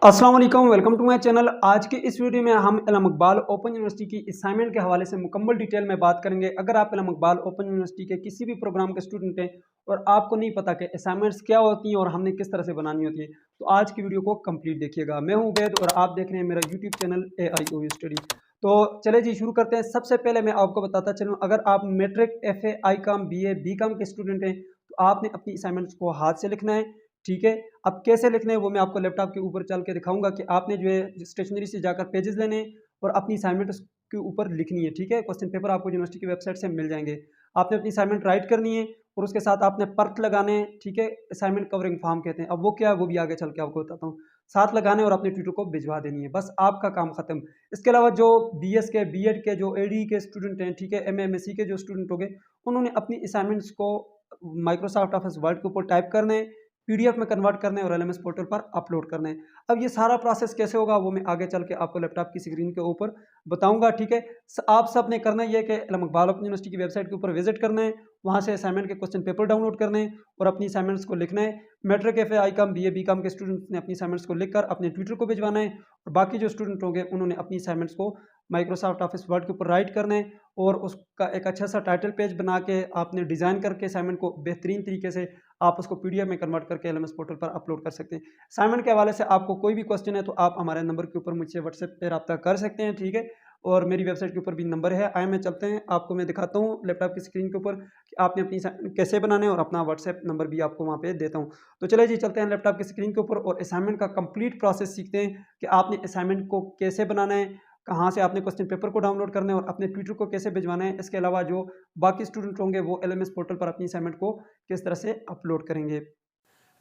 अस्सलाम वालेकुम, welcome to my channel. आज के इस वीडियो में हम इल्म इकबाल ओपन यूनिवर्सिटी की असाइनमेंट के हवाले से मुकम्मल डिटेल में बात करेंगे। अगर आप इल्म इकबाल ओपन यूनिवर्सिटी के किसी भी प्रोग्राम के स्टूडेंट हैं और आपको नहीं पता कि असाइनमेंट्स क्या होती हैं और हमने किस तरह से बनानी होती है, तो आज की वीडियो को कंप्लीट देखिएगा। मैं हूं उबैद और आप देख रहे हैं मेरा यूट्यूब चैनल AIOU स्टडी। तो चले जी शुरू करते हैं। सबसे पहले मैं आपको बताता चलूँ, अगर आप matric, FA, ICOM, BA, BCOM के स्टूडेंट हैं तो आपने अपनी असाइनमेंट्स को हाथ से लिखना है। ठीक है, अब कैसे लिखने हैं वो मैं आपको लैपटॉप के ऊपर चल के दिखाऊंगा कि आपने जो है स्टेशनरी से जाकर पेजेस लेने हैं और अपनी असाइनमेंट के ऊपर लिखनी है। ठीक है, क्वेश्चन पेपर आपको यूनिवर्सिटी की वेबसाइट से मिल जाएंगे। आपने अपनी असाइनमेंट राइट करनी है और उसके साथ आपने पर्थ लगाने हैं। ठीक है, असाइनमेंट कवरिंग फॉर्म कहते हैं। अब वो क्या है वो भी आगे चल के आपको बताता हूँ। साथ लगाने और अपने ट्यूटर को भिजवा देनी है, बस आपका काम खत्म। इसके अलावा जो BS के, BEd के, जो AD के स्टूडेंट हैं, ठीक है, MA MSc के जो स्टूडेंट हो गए, उन्होंने अपनी असाइनमेंट्स को माइक्रोसॉफ्ट ऑफिस वर्ड के ऊपर टाइप करने हैं, PDF में कन्वर्ट करने और LMS पोर्टल पर अपलोड करने हैं। अब ये सारा प्रोसेस कैसे होगा वो मैं आगे चल के आपको लैपटॉप की स्क्रीन के ऊपर बताऊंगा। ठीक है, आप सब ने करना ये है कि इल्म इकबाल ओपन यूनिवर्सिटी की वेबसाइट के ऊपर विजिट करना है, वहाँ से असाइनमेंट के क्वेश्चन पेपर डाउनलोड करने हैं और अपनी असाइनमेंट्स को लिखना है। Matric, FA, ICOM, BA, BCOM के स्टूडेंट्स ने अपनी असाइनमेंट्स को लिखकर अपने ट्विटर को भिजवाना है और बाकी जो स्टूडेंट होंगे उन्होंने अपनी असाइनमेंट्स को माइक्रोसॉफ्ट ऑफिस वर्ड के ऊपर राइट करना है और उसका एक अच्छा सा टाइटल पेज बना के आपने डिज़ाइन करके असाइनमेंट को बेहतरीन तरीके से आप उसको PDF में कन्वर्ट करके LMS पोर्टल पर अपलोड कर सकते हैं। असाइनमेंट के हवाले से आपको कोई भी क्वेश्चन है तो आप हमारे नंबर के ऊपर मुझसे व्हाट्सएप पे रब्ता कर सकते हैं। ठीक है, और मेरी वेबसाइट के ऊपर भी नंबर है। आए मैं चलते हैं, आपको मैं दिखाता हूँ लैपटॉप की स्क्रीन के ऊपर कि आपने अपनी कैसे बनाने और अपना व्हाट्सएप नंबर भी आपको वहाँ पे देता हूँ। तो चले जी चलते हैं लैपटॉप की स्क्रीन के ऊपर और असाइनमेंट का कंप्लीट प्रोसेस सीखते हैं कि आपने असाइनमेंट को कैसे बनाना है, कहाँ से आपने क्वेश्चन पेपर को डाउनलोड करना है और अपने ट्विटर को कैसे भिजवाना है। इसके अलावा जो बाकी स्टूडेंट होंगे वो LMS पोर्टल पर अपनी असाइनमेंट को किस तरह से अपलोड करेंगे।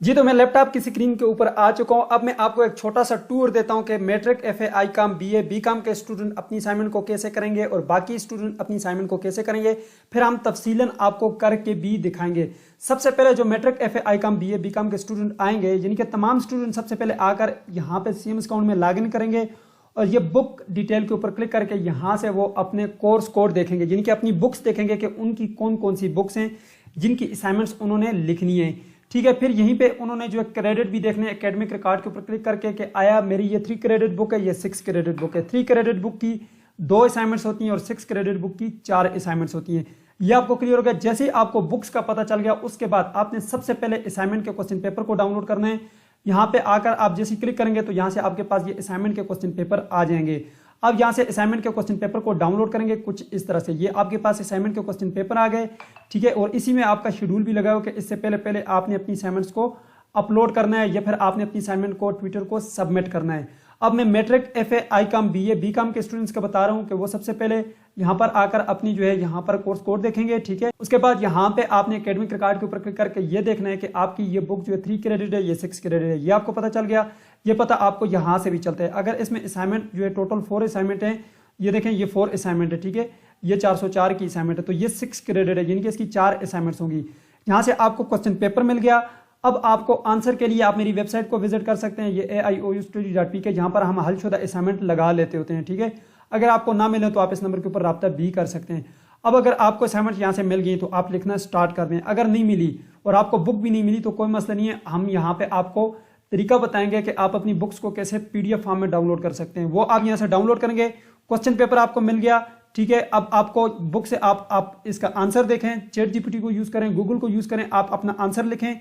जी, तो मैं लैपटॉप की स्क्रीन के ऊपर आ चुका हूं। अब मैं आपको एक छोटा सा टूर देता हूं कि matric, FA, ICOM, BA, BCOM के स्टूडेंट अपनी असाइनमेंट को कैसे करेंगे और बाकी स्टूडेंट अपनी असाइनमेंट को कैसे करेंगे, फिर हम तफसीलन आपको करके भी दिखाएंगे। सबसे पहले जो matric, FA, ICOM, BA, BCOM के स्टूडेंट आएंगे, यानी कि तमाम स्टूडेंट सबसे पहले आकर यहाँ पे CMS अकाउंट में लॉग इन करेंगे और ये बुक डिटेल के ऊपर क्लिक करके यहाँ से वो अपने कोर्स कोड देखेंगे, यानी कि अपनी बुक्स देखेंगे कि उनकी कौन कौन सी बुक्स हैं जिनकी असाइनमेंट्स उन्होंने लिखनी है। ठीक है, फिर यहीं पे उन्होंने जो है क्रेडिट भी देखने, एकेडमिक रिकॉर्ड के ऊपर क्लिक करके कि आया मेरी ये 3 क्रेडिट बुक है, ये 6 क्रेडिट बुक है। 3 क्रेडिट बुक की 2 असाइनमेंट्स होती हैं और 6 क्रेडिट बुक की 4 असाइनमेंट्स होती हैं। ये आपको क्लियर हो गया। जैसे ही आपको बुक्स का पता चल गया उसके बाद आपने सबसे पहले असाइनमेंट के क्वेश्चन पेपर को डाउनलोड करना है। यहाँ पे आकर आप जैसे क्लिक करेंगे तो यहाँ से आपके पास ये असाइनमेंट के क्वेश्चन पेपर आ जाएंगे। अब यहाँ से असाइनमेंट के क्वेश्चन पेपर को डाउनलोड करेंगे कुछ इस तरह से। ये आपके पास असाइनमेंट के क्वेश्चन पेपर आ गए। ठीक है, और इसी में आपका शेड्यूल भी लगा हो कि इससे पहले आपने अपनी असाइनमेंट्स को अपलोड करना है या फिर आपने अपनी असाइनमेंट को ट्विटर को सबमिट करना है। अब मैं matric, FA, ICOM, BA, BCOM के स्टूडेंट्स का बता रहा हूँ कि वो सबसे पहले यहाँ पर आकर अपनी जो है यहाँ पर कोर्स कोड देखेंगे। ठीक है, उसके बाद यहाँ पे आपने एकेडमिक रिकॉर्ड के ऊपर क्लिक करके ये देखना है कि आपकी ये बुक जो है 3 क्रेडिट है, ये 6 क्रेडिट है। ये आपको पता चल गया। ये पता आपको यहाँ से भी चलता है। अगर इसमें असाइनमेंट जो है टोटल 4 असाइनमेंट है, ये देखें ये 4 असाइनमेंट है। ठीक है, ये 404 की असाइनमेंट है तो ये 6 क्रेडिट है, यानी कि इसकी 4 असाइनमेंट्स होंगी। यहाँ से आपको क्वेश्चन पेपर मिल गया। अब आपको आंसर के लिए आप मेरी वेबसाइट को विजिट कर सकते हैं, ये AIOUstudy.pk, जहाँ पर हम हलशुदा असाइनमेंट लगा लेते होते हैं। ठीक है, अगर आपको ना मिले तो आप इस नंबर के ऊपर रब्ता भी कर सकते हैं। अब अगर आपको असाइनमेंट यहाँ से मिल गई तो आप लिखना स्टार्ट कर दें। अगर नहीं मिली और आपको बुक भी नहीं मिली तो कोई मसला नहीं है, हम यहाँ पे आपको तरीका बताएंगे कि आप अपनी बुक्स को कैसे PDF फॉर्म में डाउनलोड कर सकते हैं। वो आप यहाँ से डाउनलोड करेंगे। क्वेश्चन पेपर आपको मिल गया। ठीक है, अब आपको बुक से आप इसका आंसर देखें, ChatGPT को यूज करें, गूगल को यूज करें, आप अपना आंसर लिखें।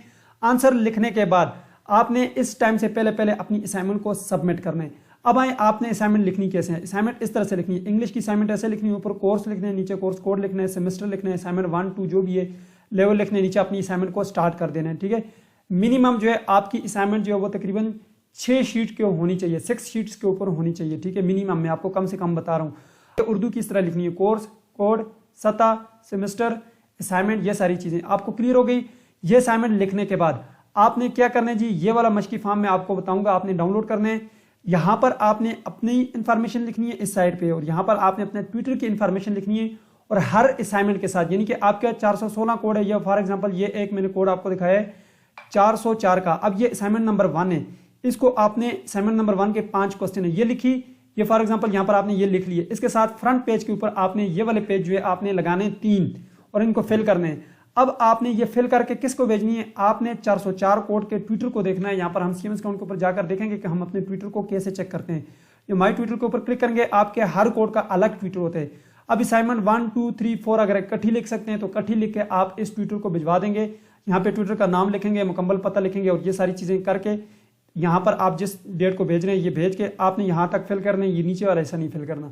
आंसर लिखने के बाद आपने इस टाइम से पहले अपनी असाइनमेंट को सबमिट करना है। अब आए आपने असाइनमेंट लिखनी कैसे है। असाइनमेंट इस तरह से लिखनी है। इंग्लिश की असाइनमेंट ऐसे लिखनी है, ऊपर कोर्स लिखने है, नीचे कोर्स कोड लिखना है, सेमेस्टर लिखना है, असाइनमेंट 1, 2 जो भी है लेवल लिखने, नीचे अपनी असाइनमेंट को स्टार्ट कर देना है। ठीक है, मिनिमम जो है आपकी असाइनमेंट जो है वो तकरीबन 6 शीट के होनी चाहिए, 6 शीट्स के ऊपर होनी चाहिए। ठीक है, मिनिमम मैं आपको कम से कम बता रहा हूँ। उर्दू की इस तरह लिखनी है, कोर्स कोड, सतह, सेमेस्टर, असाइनमेंट, ये सारी चीजें आपको क्लियर हो गई। ये असाइनमेंट लिखने के बाद आपने क्या करना है जी, ये वाला मशकी फॉर्म मैं आपको बताऊंगा, आपने डाउनलोड करना है। यहाँ पर आपने अपनी इंफॉर्मेशन लिखनी है इस साइड पे और यहाँ पर आपने अपने ट्विटर की इंफॉर्मेशन लिखनी है और हर असाइनमेंट के साथ, यानी कि आपका 416 कोड है, ये फॉर एग्जांपल ये एक मैंने कोड आपको दिखाया है 404 का। अब ये असाइनमेंट नंबर 1 है, इसको आपने असाइनमेंट नंबर 1 के 5 क्वेश्चन है ये लिखी। ये फॉर एग्जांपल यहाँ पर आपने ये लिख लिए। इसके साथ फ्रंट पेज के ऊपर आपने ये वाले पेज जो है आपने लगाने 3 और इनको फिल करने हैं। अब आपने ये फिल करके किसको भेजनी है, आपने 404 कोड के ट्विटर को देखना है। यहाँ पर हम CMS अकाउंट के ऊपर जाकर देखेंगे कि हम अपने ट्विटर को कैसे चेक करते हैं। ये माई ट्विटर के ऊपर क्लिक करेंगे, आपके हर कोड का अलग ट्विटर होता है। अब असाइनमेंट 1 2 3 4 अगर इकट्ठी लिख सकते हैं तो इकट्ठी लिख के आप इस ट्विटर को भिजवा देंगे। यहाँ पे ट्विटर का नाम लिखेंगे, मुकम्मल पता लिखेंगे और ये सारी चीज़ें करके यहाँ पर आप जिस डेट को भेज रहे हैं ये भेज के आपने यहाँ तक फिल करना है, ये नीचे वाला ऐसा नहीं फिल करना।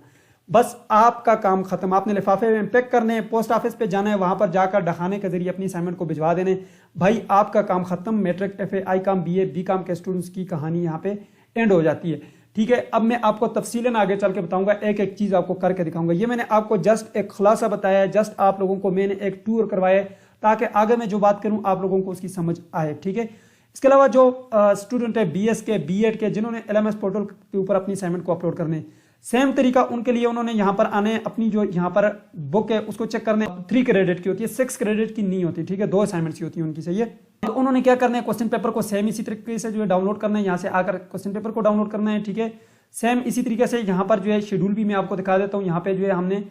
बस आपका काम खत्म। आपने लिफाफे में पैक करने हैं, पोस्ट ऑफिस पे जाना है, वहां पर जाकर डखाने के जरिए अपनी असाइनमेंट को भिजवा देने। भाई आपका काम खत्म। Matric, FA, ICOM, BA, BCOM के स्टूडेंट्स की कहानी यहाँ पे एंड हो जाती है। ठीक है, अब मैं आपको तफसीलन आगे चल के बताऊंगा, एक एक चीज आपको करके दिखाऊंगा। ये मैंने आपको जस्ट एक खुलासा बताया है, जस्ट आप लोगों को मैंने एक टूर करवाया ताकि आगे मैं जो बात करूं आप लोगों को उसकी समझ आए। ठीक है, इसके अलावा जो स्टूडेंट है BS के, B.Ed के, जिन्होंने LMS पोर्टल के ऊपर अपनी असाइनमेंट को अपलोड करने, सेम तरीका उनके लिए उन्होंने यहाँ पर आने, अपनी जो यहाँ पर बुक है उसको चेक करने। 3 क्रेडिट की होती है, 6 क्रेडिट की नहीं होती। ठीक है, 2 असाइनमेंट्स की होती है उनकी। सही है, तो उन्होंने क्या करना है, क्वेश्चन पेपर को सेम इसी तरीके से जो है डाउनलोड करना है। यहाँ से आकर क्वेश्चन पेपर को डाउनलोड करना है। ठीक है, सेम इसी तरीके से यहाँ पर जो है शेड्यूल भी मैं आपको दिखा देता हूँ। यहाँ पे जो है हमने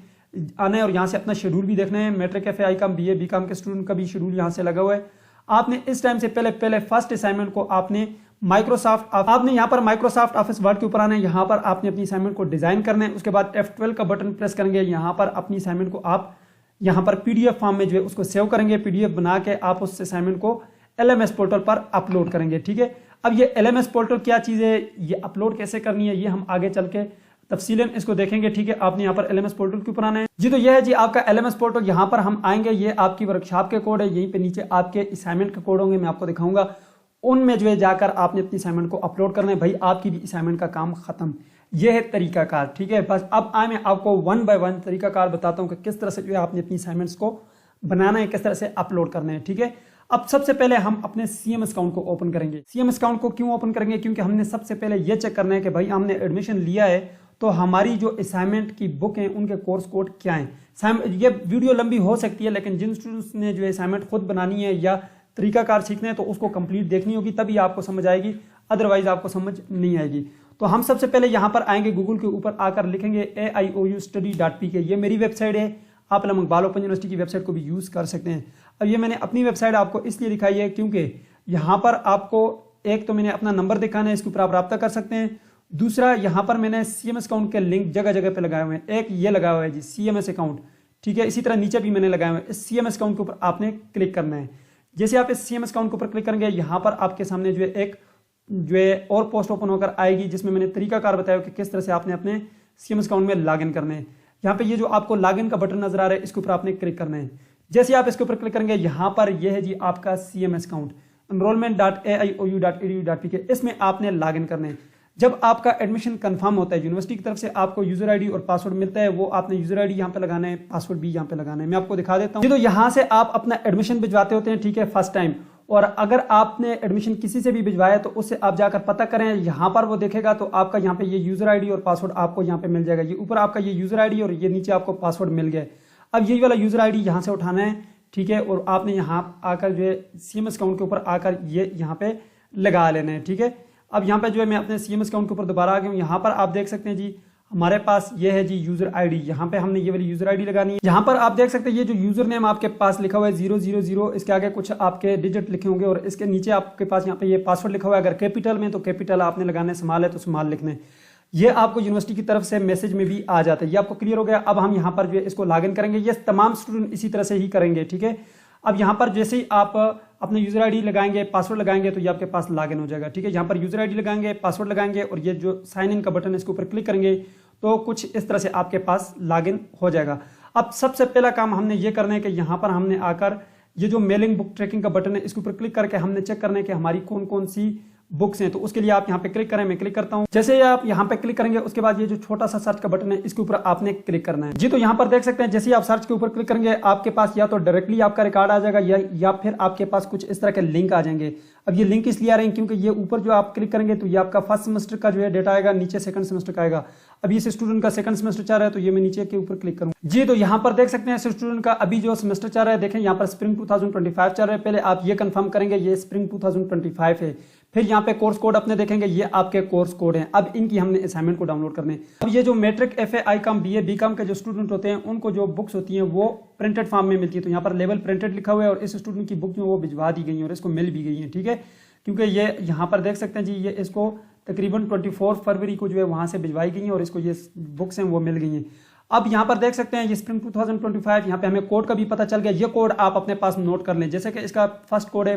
आना है और यहाँ से अपना शेड्यूल भी देखना है। Matric, FA, ICOM, BA, BCOM के स्टूडेंट का भी शेड्यूल यहाँ से लगा हुआ है। आपने इस टाइम से पहले फर्स्ट असाइनमेंट को आपने यहाँ पर माइक्रोसॉफ्ट ऑफिस वर्ड के ऊपर आना है। यहाँ पर आपने अपनी असाइनमेंट को डिजाइन करना है। उसके बाद F12 का बटन प्रेस करेंगे। यहाँ पर अपनी असाइनमेंट को आप यहाँ पर PDF फॉर्म में जो है उसको सेव करेंगे। PDF बना के आप उस असाइनमेंट को LMS पोर्टल पर अपलोड करेंगे। ठीक है, अब ये LMS पोर्टल क्या चीज़ है, ये अपलोड कैसे करनी है, ये हम आगे चल के तफसीलन इसको देखेंगे। ठीक है, आपने यहाँ पर LMS पोर्टल के ऊपर आना है जी। तो यह है जी आपका LMS पोर्टल। यहाँ पर हम आएंगे, ये आपकी वर्कशॉप के कोड है, यहीं पे नीचे आपके असाइनमेंट के कोड होंगे, मैं आपको दिखाऊंगा। उनमें जो है जाकर आपने अपनी असाइनमेंट को अपलोड करना है। भाई आपकी भी असाइनमेंट का काम खत्म। यह है तरीकाकार। ठीक है, बस अब आए मैं आपको 1 बाय 1 तरीकाकार बताता हूँ कि किस तरह से जो है आपने अपनी असाइनमेंट्स को बनाना है, किस तरह से अपलोड करना है। ठीक है, अब सबसे पहले हम अपने CMS अकाउंट को ओपन करेंगे। CMS अकाउंट को क्यों ओपन करेंगे, क्योंकि हमने सबसे पहले यह चेक करना है कि भाई हमने एडमिशन लिया है तो हमारी जो असाइनमेंट की बुक है उनके कोर्स कोड क्या है। ये वीडियो लंबी हो सकती है, लेकिन जिन स्टूडेंट्स ने जो असाइनमेंट खुद बनानी है या तरीकाकार सीखना है तो उसको कंप्लीट देखनी होगी, तभी आपको समझ आएगी, अदरवाइज आपको समझ नहीं आएगी। तो हम सबसे पहले यहाँ पर आएंगे, गूगल के ऊपर आकर लिखेंगे AIOUstudy.pk। ये मेरी वेबसाइट है, आप इलाम इकबाल ओपन यूनिवर्सिटी की वेबसाइट को भी यूज़ कर सकते हैं। अब ये मैंने अपनी वेबसाइट आपको इसलिए दिखाई है क्योंकि यहाँ पर आपको एक तो मैंने अपना नंबर दिखाना है, इसके ऊपर आप रब्ता कर सकते हैं। दूसरा, यहाँ पर मैंने CMS अकाउंट के लिंक जगह जगह पे लगाए हुए हैं। एक ये लगा हुआ है जी CMS अकाउंट। ठीक है, इसी तरह नीचे भी मैंने लगाए हुए हैं। इस CMS अकाउंट के ऊपर आपने क्लिक करना है। जैसे आप इस CMS अकाउंट के ऊपर क्लिक करेंगे, यहाँ पर आपके सामने जो है एक जो है और पोस्ट ओपन होकर आएगी, जिसमें मैंने तरीकाकार बताया कि किस तरह से आपने अपने CMS अकाउंट में लॉगिन करना है। यहाँ पे ये जो आपको लॉगिन का बटन नजर आ रहा है, इसके ऊपर आपने क्लिक करना है। जैसे आप इसके ऊपर क्लिक करेंगे, यहाँ पर यह है जी आपका CMS अकाउंट enrollment.aiou.edu.pk। इसमें आपने लॉगिन करना है। जब आपका एडमिशन कंफर्म होता है, यूनिवर्सिटी की तरफ से आपको यूजर आईडी और पासवर्ड मिलता है, वो आपने यूजर आईडी यहाँ पे लगाना है, पासवर्ड भी यहाँ पे लगाना है। मैं आपको दिखा देता हूँ। तो यहाँ से आप अपना एडमिशन भिजवाते होते हैं। ठीक है, फर्स्ट टाइम। और अगर आपने एडमिशन किसी से भी भिजवाया तो उससे आप जाकर पता करें, यहाँ पर वो देखेगा तो आपका यहाँ पे ये यूजर आईडी और पासवर्ड आपको यहाँ पे मिल जाएगा। ये ऊपर आपका ये यूजर आईडी और ये नीचे आपको पासवर्ड मिल गया। अब यही वाला यूजर आईडी यहाँ से उठाना है। ठीक है, और आपने यहाँ आकर जो है CMS अकाउंट के ऊपर आकर ये यहाँ पे लगा लेना है। ठीक है, अब यहाँ पे जो है मैं अपने CMS अकाउंट के ऊपर दोबारा आ गया हूँ। यहाँ पर आप देख सकते हैं जी हमारे पास ये है जी यूजर आईडी। यहाँ पे हमने ये वाली यूजर आईडी लगानी है। यहाँ पर आप देख सकते हैं ये जो यूजर नेम आपके पास लिखा हुआ है 000, इसके आगे कुछ आपके डिजिट लिखे होंगे और इसके नीचे आपके पास यहाँ पे ये पासवर्ड लिखा हुआ है। अगर कैपिटल में तो कैपिटल आपने लगाना है, स्मॉल है तो स्मॉल लिखना है। ये आपको यूनिवर्सिटी की तरफ से मैसेज में भी आ जाता है। ये आपको क्लियर हो गया। अब हम यहाँ पर जो है इसको लॉगिन करेंगे। ये तमाम स्टूडेंट इसी तरह से ही करेंगे। ठीक है, अब यहाँ पर जैसे ही आप अपने यूजर आईडी लगाएंगे, पासवर्ड लगाएंगे तो ये आपके पास लॉगिन हो जाएगा। ठीक है, यहाँ पर यूजर आईडी लगाएंगे, पासवर्ड लगाएंगे और ये जो साइन इन का बटन है इसके ऊपर क्लिक करेंगे तो कुछ इस तरह से आपके पास लॉगिन हो जाएगा। अब सबसे पहला काम हमने ये करना है कि यहाँ पर हमने आकर ये जो मेलिंग बुक ट्रैकिंग का बटन है इसके ऊपर क्लिक करके हमने चेक करना है कि हमारी कौन कौन सी बुक्स हैं। तो उसके लिए आप यहाँ पे क्लिक करें, मैं क्लिक करता हूँ। जैसे ही आप यहाँ पे क्लिक करेंगे उसके बाद ये जो छोटा सा सर्च का बटन है इसके ऊपर आपने क्लिक करना है जी। तो यहाँ पर देख सकते हैं जैसे ही आप सर्च के ऊपर क्लिक करेंगे आपके पास या तो डायरेक्टली आपका रिकॉर्ड आ जाएगा या फिर आपके पास कुछ इस तरह के लिंक आ जाएंगे। अब ये लिंक इसलिए आ रहे हैं क्योंकि ये ऊपर जो आप क्लिक करेंगे तो ये आपका फर्स्ट सेमेस्टर का जो है डेटा आएगा, नीचे सेकंड सेमेस्टर का आएगा। अब इस स्टूडेंट का सेकंड सेमेस्टर चल रहा है तो ये मैं नीचे के ऊपर क्लिक करूँ जी। तो यहाँ पर देख सकते हैं इस स्टूडेंट का अभी जो सेमेस्टर चल रहा है, देखें यहाँ पर स्प्रिंग 2025 चल रहा है। पहले आप ये कंफर्म करेंगे ये स्प्रिंग 2025 है। फिर यहाँ पे कोर्स कोड अपने देखेंगे, ये आपके कोर्स कोड हैं। अब इनकी हमने असाइनमेंट को डाउनलोड करने। अब ये जो matric FA ICOM BA BCOM के जो स्टूडेंट होते हैं उनको जो बुक्स होती हैं वो प्रिंटेड फॉर्म में मिलती है। तो यहाँ पर लेवल प्रिंटेड लिखा हुआ है और इस स्टूडेंट की बुक जो वो भिजवा दी गई है और इसको मिल भी गई है, ठीक है। क्योंकि ये यहाँ पर देख सकते हैं जी, ये इसको तकरीबन 24 फरवरी को जो है वहाँ से भिजवाई गई हैं और इसको ये बुक्स हैं वो मिल गई हैं। अब यहाँ पर देख सकते हैं ये स्प्रिंग 2025, यहाँ पे हमें कोड का भी पता चल गया। ये कोड आप अपने पास नोट कर लें, जैसे कि इसका फर्स्ट कोड है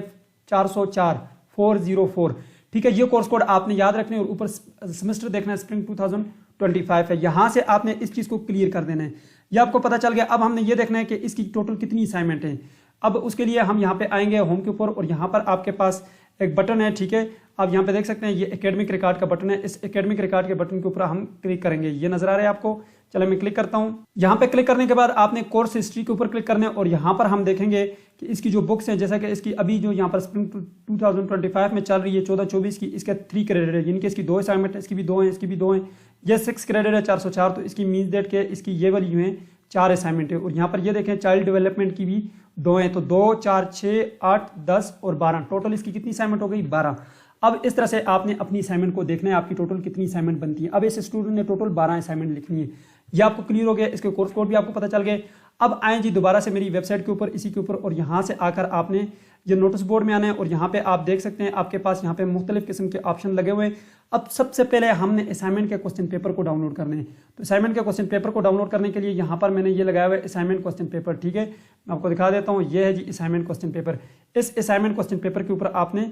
404 ठीक है। ये कोर्स कोड आपने याद रखने और ऊपर सेमेस्टर देखना है स्प्रिंग 2025 है। यहाँ से आपने इस चीज़ को क्लियर कर देना है, ये आपको पता चल गया। अब हमने ये देखना है कि इसकी टोटल कितनी असाइनमेंट है। अब उसके लिए हम यहाँ पे आएंगे होम के ऊपर और यहाँ पर आपके पास एक बटन है, ठीक है। आप यहाँ पे देख सकते हैं ये एकेडमिक रिकॉर्ड का बटन है। इस एकेडमिक रिकॉर्ड के बटन के ऊपर हम क्लिक करेंगे, ये नजर आ रहा है आपको। चलो मैं क्लिक करता हूँ। यहाँ पे क्लिक करने के बाद आपने कोर्स हिस्ट्री के ऊपर क्लिक करना है और यहाँ पर हम देखेंगे कि इसकी जो बुक्स हैं, जैसा कि इसकी अभी जो यहाँ पर स्प्रिंग 2025 में चल रही है 14-24 की, इसके 3 क्रेडिट है, यानी कि इसकी 2 असाइनमेंट है, इसकी भी 2 हैं, इसकी भी 2 हैं। ये 6 क्रेडिट है 404, तो इसकी मीन्स डेट के इसकी ये वाली जो है 4 असाइनमेंट है। और यहाँ पर ये देखें चाइल्ड डेवलपमेंट की भी 2 हैं, तो 2, 4, 6, 8, 10 और 12, टोटल इसकी कितनी असाइनमेंट हो गई? 12। अब इस तरह से आपने अपनी असाइनमेंट को देखना है, आपकी टोटल कितनी असाइनमेंट बनती है। अब इस स्टूडेंट ने टोटल 12 असाइनमेंट लिखनी है, ये आपको क्लियर हो गया। इसके कोर्स कोड भी आपको पता चल गए। अब आए जी दोबारा से मेरी वेबसाइट के ऊपर, इसी के ऊपर, और यहाँ से आकर आपने ये नोटिस बोर्ड में आना है और यहाँ पे आप देख सकते हैं आपके पास यहाँ पे मुख्तलिफ किस्म के ऑप्शन लगे हुए हैं। अब सबसे पहले हमने असाइनमेंट के क्वेश्चन पेपर को डाउनलोड करने हैं। तो असाइनमेंट के क्वेश्चन पेपर को डाउनलोड करने के लिए यहाँ पर मैंने ये लगाया हुआ है असाइनमेंट क्वेश्चन पेपर, ठीक है। मैं आपको दिखा देता हूँ, ये है जी असाइनमेंट क्वेश्चन पेपर। इस असाइनमेंट क्वेश्चन पेपर के ऊपर आपने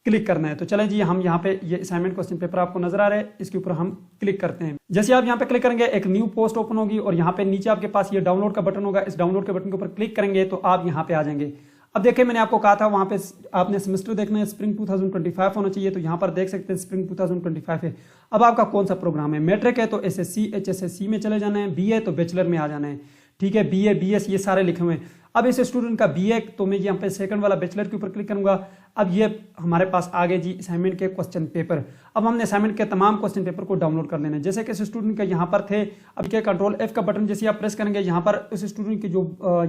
क्लिक करना है। तो चलें जी, हम यहाँ पे ये असाइनमेंट क्वेश्चन पेपर आपको नजर आ रहा है, इसके ऊपर हम क्लिक करते हैं। जैसे आप यहाँ पे क्लिक करेंगे एक न्यू पोस्ट ओपन होगी और यहाँ पे नीचे आपके पास ये डाउनलोड का बटन होगा। इस डाउनलोड के बटन के ऊपर क्लिक करेंगे तो आप यहाँ पे आ जाएंगे। अब देखिए मैंने आपको कहा था वहाँ पे आपने सेमेस्टर देखना है, स्प्रिंग 2025 होना चाहिए। तो यहाँ पर देख सकते हैं स्प्रिंग 2025 है। अब आपका कौन सा प्रोग्राम है? मैट्रिक है तो SSC HSSC में चले जाना है, BA तो बैचलर में आ जाना है, ठीक है। BA BS ये सारे लिखे हुए हैं। अब इस स्टूडेंट का BA, तो मैं यहाँ पे सेकंड वाला बैचलर के ऊपर क्लिक करूंगा। अब ये हमारे पास आ गए जी असाइनमेंट के क्वेश्चन पेपर। अब हमने असाइनमेंट के तमाम क्वेश्चन पेपर को डाउनलोड कर लेना है। जैसे कि इस स्टूडेंट के यहाँ पर थे, अब क्या कंट्रोल F का बटन जैसे आप प्रेस करेंगे, यहाँ पर इस स्टूडेंट के जो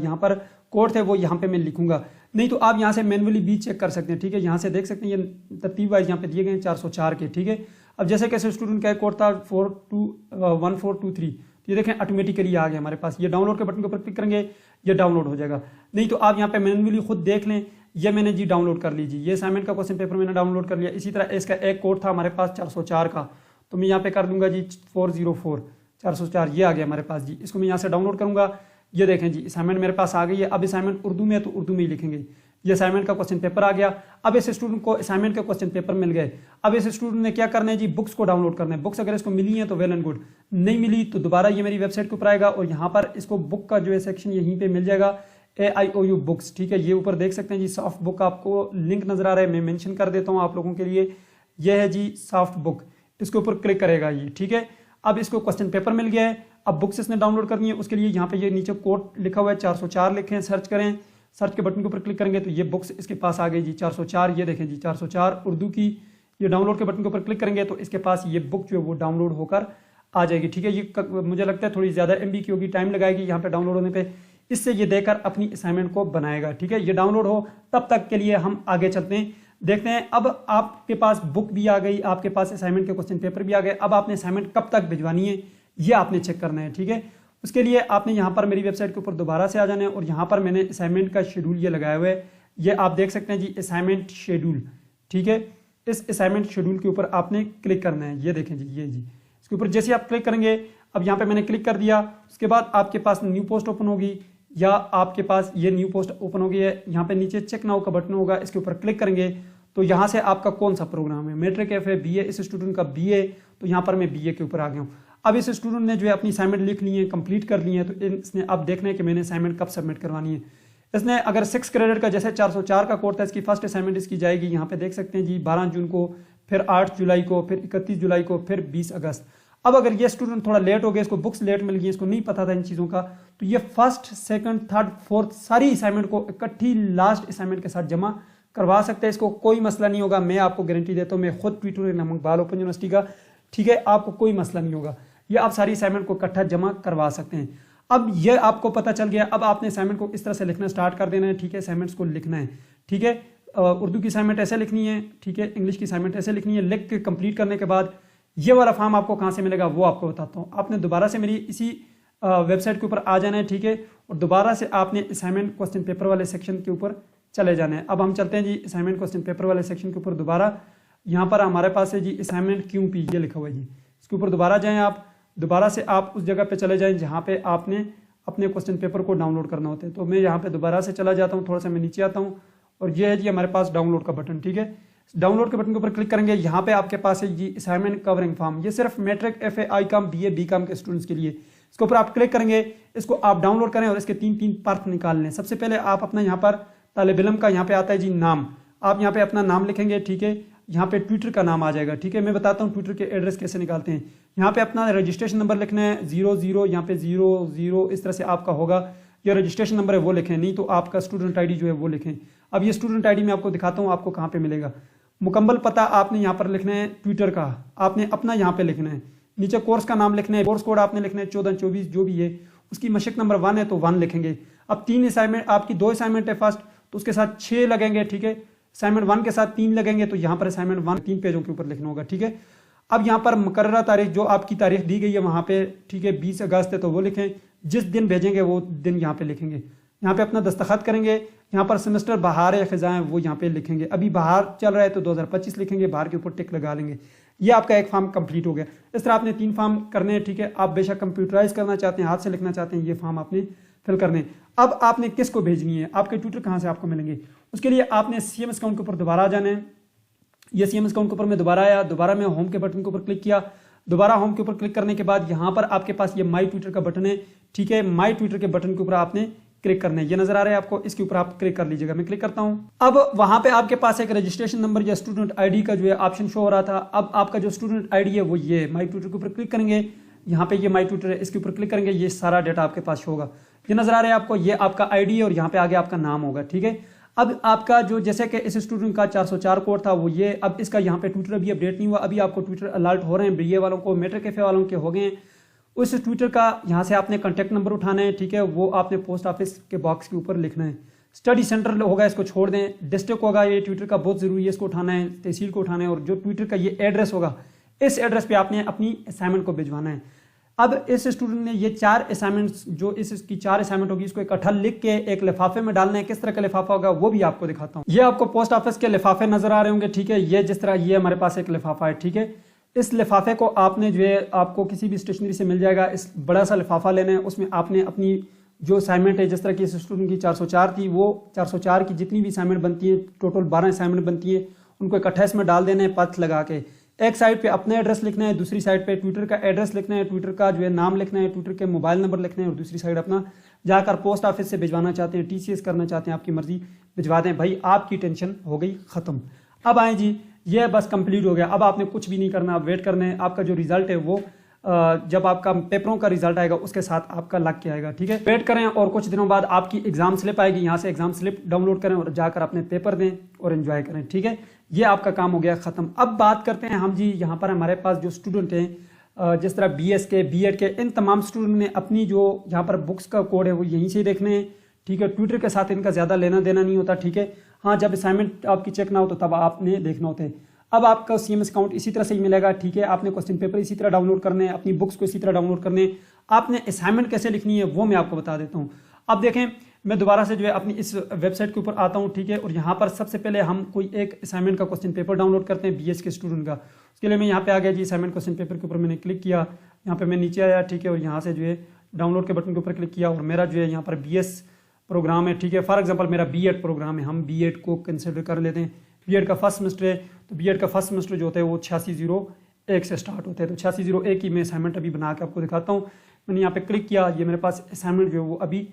यहाँ पर कोड थे वो यहाँ पे मैं लिखूंगा। नहीं तो आप यहाँ से मैनुअली भी चेक कर सकते हैं, ठीक है। यहाँ से देख सकते हैं ये तरतीब वाइज यहाँ पे दिए गए 404 के, ठीक है। अब जैसे कि इस स्टूडेंट का कोड था 1423, ये देखें ऑटोमेटिकली आ गया हमारे पास। ये डाउनलोड के बटन के ऊपर क्लिक करेंगे, ये डाउनलोड हो जाएगा। नहीं तो आप यहाँ पे मैन्युअली खुद देख लें। ये मैंने जी डाउनलोड कर लीजिए, ये असाइनमेंट का क्वेश्चन पेपर मैंने डाउनलोड कर लिया। इसी तरह इसका एक कोड था हमारे पास 404 का, तो मैं यहाँ पे कर दूंगा जी 404, ये आ गया हमारे पास जी। इसको मैं यहाँ से डाउनलोड करूंगा। ये देखें जी असाइनमेंट मेरे पास आ गई है। अब असाइनमेंट उर्दू में है तो उर्दू में ही लिखेंगे। ये असाइनमेंट का क्वेश्चन पेपर आ गया। अब इस स्टूडेंट को असाइनमेंट के क्वेश्चन पेपर मिल गए। अब इस स्टूडेंट ने क्या करना है जी, बुक्स को डाउनलोड करना है। बुक्स अगर इसको मिली है तो वेल एंड गुड, नहीं मिली तो दोबारा ये मेरी वेबसाइट के ऊपर आएगा और यहाँ पर इसको बुक का जो है सेक्शन यहीं पे मिल जाएगा, AIOU बुक्स, ठीक है। ये ऊपर देख सकते हैं जी सॉफ्ट बुक, आपको लिंक नजर आ रहा है, मैं मेंशन कर देता हूँ आप लोगों के लिए। ये है जी सॉफ्ट बुक, इसके ऊपर क्लिक करेगा ये, ठीक है। अब इसको क्वेश्चन पेपर मिल गया है। अब बुक्स इसने डाउनलोड करनी है, उसके लिए यहाँ पे ये नीचे कोड लिखा हुआ है 404 लिखें, सर्च करें। सर्च के बटन के ऊपर क्लिक करेंगे तो ये बुक्स इसके पास आ गई जी 404। ये देखें जी 404 उर्दू की। ये डाउनलोड के बटन के ऊपर क्लिक करेंगे तो इसके पास ये बुक जो है वो डाउनलोड होकर आ जाएगी, ठीक है। ये मुझे लगता है थोड़ी ज़्यादा MB की होगी, टाइम लगाएगी यहाँ पे डाउनलोड होने पे। इससे ये देकर अपनी असाइनमेंट को बनाएगा, ठीक है। ये डाउनलोड हो तब तक के लिए हम आगे चलते हैं, देखते हैं। अब आपके पास बुक भी आ गई, आपके पास असाइनमेंट के क्वेश्चन पेपर भी आ गए। अब आपने असाइनमेंट कब तक भिजवानी है ये आपने चेक करना है, ठीक है। उसके लिए आपने यहाँ पर मेरी वेबसाइट के ऊपर दोबारा से आ जाना है और यहाँ पर मैंने असाइनमेंट का शेड्यूल ये लगाया हुआ है। ये आप देख सकते हैं जी असाइनमेंट शेड्यूल, ठीक है। इस असाइनमेंट शेड्यूल के ऊपर आपने क्लिक करना है। ये देखें जी, ये जी इसके ऊपर जैसे आप क्लिक करेंगे, अब यहाँ पे मैंने क्लिक कर दिया। उसके बाद आपके पास न्यू पोस्ट ओपन होगी या आपके पास ये न्यू पोस्ट ओपन हो गई है। यहाँ पे नीचे चेक नाउ का बटन होगा, इसके ऊपर क्लिक करेंगे तो यहाँ से आपका कौन सा प्रोग्राम है, मैट्रिक FA BA, इस स्टूडेंट का BA, तो यहाँ पर मैं BA के ऊपर आ गया हूँ। अब इस स्टूडेंट ने जो है अपनी असाइनमेंट लिख ली है, कंप्लीट कर ली है, तो इसने अब देखना है कि मैंने असाइनमेंट कब सबमिट करवानी है। इसने अगर 6 क्रेडिट का जैसे 404 का कोड था, इसकी फर्स्ट असाइनमेंट इसकी जाएगी, यहाँ पे देख सकते हैं जी 12 जून को, फिर 8 जुलाई को, फिर 31 जुलाई को, फिर 20 अगस्त। अब अगर ये स्टूडेंट थोड़ा लेट हो गया, इसको बुक्स लेट मिल गई, इसको नहीं पता था इन चीज़ों का, तो ये फर्स्ट, सेकंड, थर्ड, फोर्थ सारी असाइनमेंट को इकट्ठी लास्ट असाइनमेंट के साथ जमा करवा सकते हैं। इसको कोई मसला नहीं होगा, मैं आपको गारंटी देता हूँ। मैं खुद tutor Ilam Iqbal open university का, ठीक है। आपको कोई मसला नहीं होगा, ये आप सारी असाइनमेंट को इकट्ठा जमा करवा सकते हैं। अब ये आपको पता चल गया। अब आपने असाइनमेंट को इस तरह से लिखना स्टार्ट कर देना है, ठीक है। असाइनमेंट्स को लिखना है, ठीक है। उर्दू की असाइनमेंट ऐसे लिखनी है, ठीक है, इंग्लिश की असाइनमेंट ऐसे लिखनी है। लिख के कंप्लीट करने के बाद ये वाला फॉर्म आपको कहाँ से मिलेगा वो आपको बताता हूँ। आपने दोबारा से मेरी इसी वेबसाइट के ऊपर आ जाना है, ठीक है, और दोबारा से आपने असाइनमेंट क्वेश्चन पेपर वाले सेक्शन के ऊपर चले जाना है। अब हम चलते हैं जी असाइनमेंट क्वेश्चन पेपर वाले सेक्शन के ऊपर। दोबारा यहाँ पर हमारे पास है जी असाइनमेंट QP, ये लिखा हुआ है जी। इसके ऊपर दोबारा जाएँ आप, दोबारा से आप उस जगह पे चले जाएं जहाँ पे आपने अपने क्वेश्चन पेपर को डाउनलोड करना होता है। तो मैं यहाँ पे दोबारा से चला जाता हूँ, थोड़ा सा मैं नीचे आता हूँ और ये है जी हमारे पास डाउनलोड का बटन, ठीक है। डाउनलोड के बटन के ऊपर क्लिक करेंगे, यहाँ पे आपके पास है जी असाइनमेंट कवरिंग फॉर्म। ये सिर्फ matric, FA, ICOM, BA, BCOM के स्टूडेंट्स के लिए। इसके ऊपर आप क्लिक करेंगे, इसको आप डाउनलोड करें और इसके 3 पार्ट निकाल लें। सबसे पहले आप अपना यहाँ पर तालिब इल्म का यहाँ पे आता है जी नाम, आप यहाँ पे अपना नाम लिखेंगे, ठीक है। यहाँ पे ट्विटर का नाम आ जाएगा, ठीक है। मैं बताता हूँ ट्विटर के एड्रेस कैसे निकालते हैं। यहाँ पे अपना रजिस्ट्रेशन नंबर लिखना है 00, यहाँ पे 00 इस तरह से आपका होगा। ये रजिस्ट्रेशन नंबर है वो लिखें, नहीं तो आपका स्टूडेंट ID जो है वो लिखें। अब ये स्टूडेंट ID मैं आपको दिखाता हूँ आपको कहाँ पे मिलेगा। मुकम्मल पता आपने यहाँ पर लिखना है ट्विटर का, आपने अपना यहाँ पे लिखना है। नीचे कोर्स का नाम लिखना है, कोर्स कोड आपने लिखना है 1424 जो भी है। उसकी मशक नंबर 1 है तो 1 लिखेंगे। अब 3 असाइनमेंट, आपकी 2 असाइनमेंट है फर्स्ट, तो उसके साथ 6 लगेंगे, ठीक है। असाइनमेंट 1 के साथ 3 लगेंगे, तो यहाँ पर असाइनमेंट 1 3 पेजों के ऊपर लिखना होगा, ठीक है। अब यहाँ पर मुकर्ररा तारीख, जो आपकी तारीख दी गई है वहाँ पे, ठीक है, 20 अगस्त है तो वो लिखें। जिस दिन भेजेंगे वो दिन यहाँ पे लिखेंगे। यहाँ पे अपना दस्तखत करेंगे। यहाँ पर सेमेस्टर बहार या खिज़ाएं वो यहाँ पे लिखेंगे। अभी बहार चल रहा है तो 2025 लिखेंगे, बहार के ऊपर टिक लगा लेंगे। ये आपका एक फॉर्म कंप्लीट हो गया। इस तरह आपने 3 फॉर्म करने हैं, ठीक है। आप बेशक कंप्यूटराइज करना चाहते हैं, हाथ से लिखना चाहते हैं, ये फॉर्म आपने फिल करने। अब आपने किसको भेजनी है, आपके ट्विटर कहाँ से आपको मिलेंगे, उसके लिए आपने CMS अकाउंट के ऊपर दोबारा जाना है। ये CMS अकाउंट के ऊपर मैं दोबारा आया, दोबारा मैं होम के बटन के ऊपर क्लिक किया। दोबारा होम के ऊपर क्लिक करने के बाद यहाँ पर आपके पास ये माई ट्विटर का बटन है, ठीक है। माई ट्विटर के बटन के ऊपर आपने क्लिक करना है, ये नजर आ रहा है आपको, इसके ऊपर आप क्लिक कर लीजिएगा। मैं क्लिक करता हूँ। अब वहां पे आपके पास एक रजिस्ट्रेशन नंबर या स्टूडेंट ID का जो है ऑप्शन शो हो रहा था। अब आपका जो स्टूडेंट ID है वो ये माई ट्विटर के ऊपर क्लिक करेंगे। यहाँ पे ये माई ट्विटर है, इसके ऊपर क्लिक करेंगे, ये सारा डाटा आपके पास होगा। ये नजर आ रहा है आपको, ये आपका ID है और यहाँ पे आगे आपका नाम होगा, ठीक है। अब आपका जो, जैसे कि इस स्टूडेंट का 404 कोड था वो ये, अब इसका यहाँ पे ट्विटर अभी अपडेट नहीं हुआ। अभी आपको ट्विटर अलर्ट हो रहे हैं, BA वालों को, मैट्रिक FA वालों के हो गए हैं। उस ट्विटर का यहाँ से आपने कॉन्टैक्ट नंबर उठाना है, ठीक है। वो आपने पोस्ट ऑफिस के बॉक्स के ऊपर लिखना है। स्टडी सेंटर होगा, इसको छोड़ दें। डिस्ट्रिक्ट होगा, ये ट्विटर का बहुत ज़रूरी है, इसको उठाना है। तहसील को उठाना है। और जो ट्विटर का ये एड्रेस होगा, इस एड्रेस पे आपने अपनी असाइनमेंट को भिजवाना है। अब इस स्टूडेंट ने ये 4 असाइनमेंट्स, जो इसकी 4 असाइनमेंट होगी, इसको इकट्ठा लिख के एक लिफाफे में डालना है। किस तरह का लिफाफा होगा वो भी आपको दिखाता हूँ। ये आपको पोस्ट ऑफिस के लिफाफे नजर आ रहे होंगे, ठीक है। ये जिस तरह ये हमारे पास एक लिफाफा है, ठीक है। इस लिफाफे को आपने जो है, आपको किसी भी स्टेशनरी से मिल जाएगा, इस बड़ा सा लिफाफा लेना है। उसमें आपने अपनी जो असाइनमेंट है, जिस तरह की इस स्टूडेंट की 404 थी, वो 404 की जितनी भी असाइनमेंट बनती है, टोटल 12 असाइनमेंट बनती है, उनको इकट्ठा इसमें डाल देना है पथ लगा के। एक साइड पे अपना एड्रेस लिखना है, दूसरी साइड पे ट्विटर का एड्रेस लिखना है, ट्विटर का जो है नाम लिखना है, ट्विटर के मोबाइल नंबर लिखना है, और दूसरी साइड अपना जाकर पोस्ट ऑफिस से भिजवाना चाहते हैं, TCS करना चाहते हैं, आपकी मर्जी, भिजवा दें भाई, आपकी टेंशन हो गई खत्म। अब आए जी, ये बस कंप्लीट हो गया। अब आपने कुछ भी नहीं करना, आप वेट करना है। आपका जो रिजल्ट है वो जब आपका पेपरों का रिजल्ट आएगा उसके साथ आपका लग के आएगा, ठीक है। वेट करें और कुछ दिनों बाद आपकी एग्जाम स्लिप आएगी। यहाँ से एग्जाम स्लिप डाउनलोड करें और जाकर अपने पेपर दें और एंजॉय करें, ठीक है। ये आपका काम हो गया खत्म। अब बात करते हैं हम जी, यहाँ पर हमारे पास जो स्टूडेंट हैं, जिस तरह BS के, B.Ed के, इन तमाम स्टूडेंट ने अपनी जो यहाँ पर बुक्स का कोड है वो यहीं से देखने हैं, ठीक है। ट्विटर के साथ इनका ज़्यादा लेना देना नहीं होता, ठीक है। हाँ, जब असाइनमेंट आपकी चेक ना हो तो तब आपने देखना होता है। अब आपका CMS अकाउंट इसी तरह से ही मिलेगा, ठीक है। आपने क्वेश्चन पेपर इसी तरह डाउनलोड करने हैं, अपनी बुक्स को इसी तरह डाउनलोड करने हैं। आपने असाइनमेंट कैसे लिखनी है वो मैं आपको बता देता हूँ। अब देखें, मैं दोबारा से जो है अपनी इस वेबसाइट के ऊपर आता हूँ, ठीक है। और यहाँ पर सबसे पहले हम कोई एक असाइनमेंट का क्वेश्चन पेपर डाउनलोड करते हैं BS के स्टूडेंट का। उसके लिए मैं यहाँ पे आ गया जी, असाइनमेंट क्वेश्चन पेपर के ऊपर मैंने क्लिक किया। यहाँ पे मैं नीचे आया, ठीक है, और यहाँ से जो है डाउनलोड के बटन के ऊपर क्लिक किया और मेरा जो है यहाँ पर BS प्रोग्राम है, ठीक है। फॉर एग्जाम्पल मेरा B.Ed प्रोग्राम है, हम B.Ed को कंसिडर कर लेते हैं। B.Ed का फर्स्ट सेमेस्टर है, तो B.Ed का फर्स्ट सेमेस्टर जो होता है वो 8601 से स्टार्ट होता है। तो 8601 की मैं असाइनमेंट अभी बना के आपको दिखाता हूँ। मैंने यहाँ पे क्लिक किया, ये मेरे पास असाइनमेंट जो है वो अभी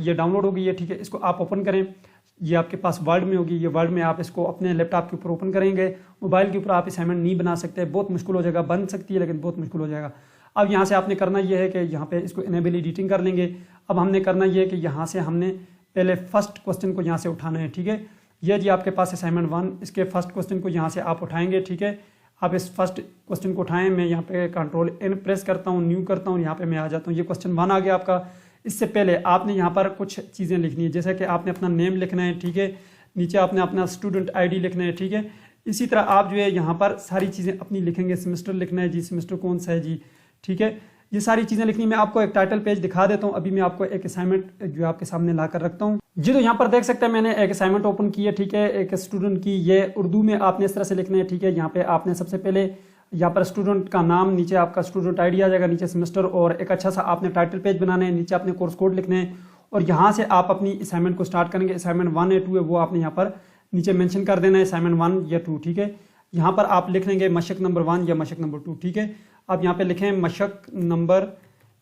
ये डाउनलोड हो गई है, ठीक है। इसको आप ओपन करें, ये आपके पास वर्ड में होगी। ये वर्ड में आप इसको अपने लैपटॉप के ऊपर ओपन करेंगे। मोबाइल के ऊपर आप असाइनमेंट नहीं बना सकते, बहुत मुश्किल हो जाएगा। बन सकती है लेकिन बहुत मुश्किल हो जाएगा। अब यहाँ से आपने करना ये है कि यहाँ पे इसको इनेबल एडिटिंग कर लेंगे। अब हमने करना ये है कि यहाँ से हमने पहले फर्स्ट क्वेश्चन को यहाँ से उठाना है, ठीक है। ये जी आपके पास असाइनमेंट 1, इसके फर्स्ट क्वेश्चन को यहाँ से आप उठाएंगे, ठीक है। आप इस फर्स्ट क्वेश्चन को उठाएं। मैं यहाँ पे Ctrl+N प्रेस करता हूँ, न्यू करता हूँ, यहाँ पे मैं आ जाता हूँ। ये क्वेश्चन 1 आ गया आपका। इससे पहले आपने यहाँ पर कुछ चीज़ें लिखनी है, जैसे कि आपने अपना नेम लिखना है, ठीक है। नीचे आपने अपना स्टूडेंट आईडी लिखना है, ठीक है। इसी तरह आप जो है यहाँ पर सारी चीज़ें अपनी लिखेंगे, सेमेस्टर लिखना है जी, सेमेस्टर कौन सा है जी, ठीक है। ये सारी चीज़ें लिखनी। मैं आपको एक टाइटल पेज दिखा देता हूँ। अभी मैं आपको एक असाइनमेंट जो आपके सामने ला कर रखता हूँ जी। तो यहाँ पर देख सकते हैं मैंने एक असाइनमेंट ओपन की है, ठीक है, एक स्टूडेंट की। ये उर्दू में आपने इस तरह से लिखना है, ठीक है। यहाँ पे आपने सबसे पहले यहाँ पर स्टूडेंट का नाम, नीचे आपका स्टूडेंट आईडी आ जाएगा, नीचे सेमेस्टर, और एक अच्छा सा आपने टाइटल पेज बनाना है, नीचे आपने कोर्स कोड लिखने हैं, और यहाँ से आप अपनी असाइनमेंट को स्टार्ट करेंगे। असाइनमेंट 1 या 2 है वो आपने यहाँ पर नीचे मेंशन कर देना है, असाइनमेंट 1 या 2, ठीक है। यहाँ पर आप लिख लेंगे मशक नंबर 1 या मशक नंबर 2, ठीक है। आप यहाँ पे लिखें मशक नंबर,